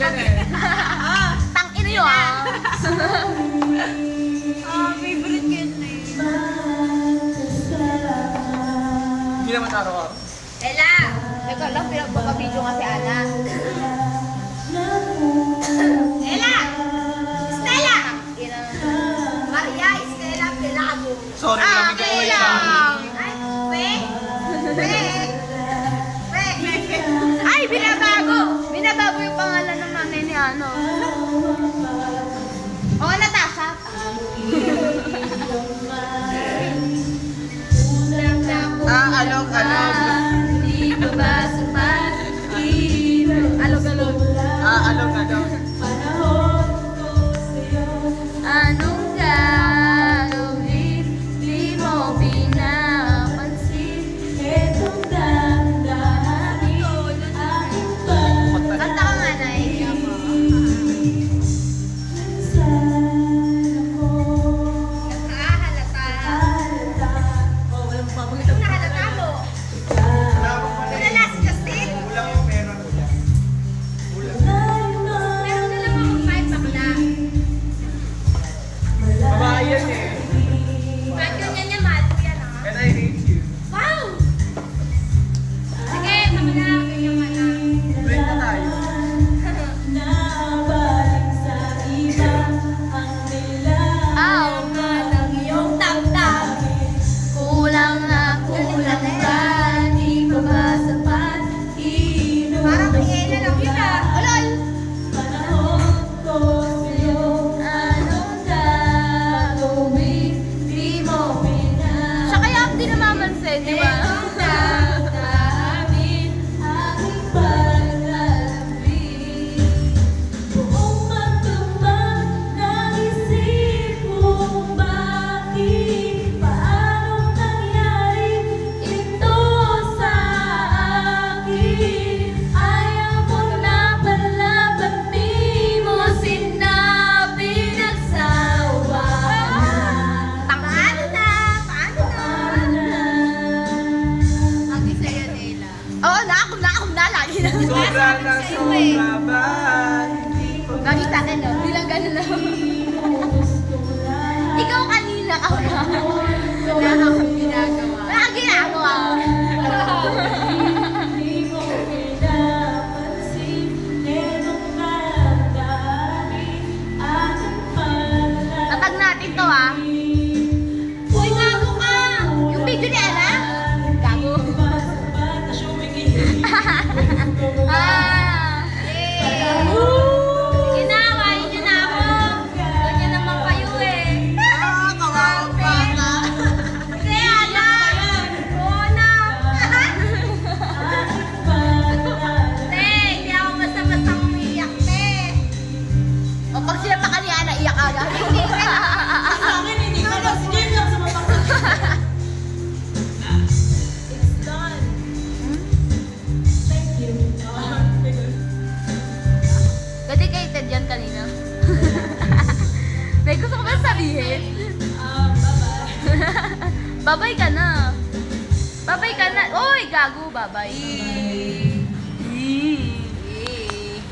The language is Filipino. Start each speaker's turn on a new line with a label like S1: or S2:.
S1: yan eh.
S2: Tangin nyo ah.
S3: Favorite ko yun na yun.
S1: Hindi naman araw-araw.
S3: Ella!
S2: Teka lang, pinagpapabidyo nga si Ana.
S3: Ella! Stella!
S2: Ina.
S3: Maria, Stella, Pelado.
S1: Sorry, lamig ako
S2: okay
S1: isa.
S2: lang.
S3: Ay,
S2: Ay, binabago! Binabago yung pangalan ng nanay ni ano. Oo, Natasha.
S1: Alog.
S2: Di ba ba sapat? Alog.
S1: Alog.
S2: Anong gagawin? Di mo pinapansin. Etong damdamin aking kanta ka nga, Nay.
S3: Nakahalata. Ano nahalata mo? Wala si Justin?
S1: Kulang yung pera.
S3: Meron na lang akong 5 bakla.
S1: Babae yan eh.
S3: Kahit ganyan niya, mahal ko yan ah.
S1: And I hate you.
S3: Wow! Sige, bakla. Ganyan ka na.
S1: Break na tayo.
S2: Aw!
S3: Ng iyong tamtam.
S2: Kulang ba? Di ba ba sapat?
S3: Parang kay Ella lang yun ah.
S2: Alay! Anong gagawin? Di mo siya kaya di namamansin, di ba? Oo, ako na, lagi na.
S1: Sobra ba?
S2: Lagi sa akin, no? Bilang ganun lang. Ikaw kanina ka na.
S3: Wala akong ginagawa.
S2: Wala kang ginagawa. Tatag natin to, ah.
S3: Uy, gago ka!
S2: Yung video ni Ana? Gago. Ah.
S3: Sige na, kain niyo na ako. Ganyan naman kayo eh.
S2: Kawawang bata.
S3: Sige, Ana! Oo na! Te, hindi ako basta-bastang umiyak, te.
S2: O pag sila pa kanina, naiyak agad. Dedicated yan kanina. May gusto ko ba sabihin? Babay ka na. Babay ka na. Oy, gago, babay.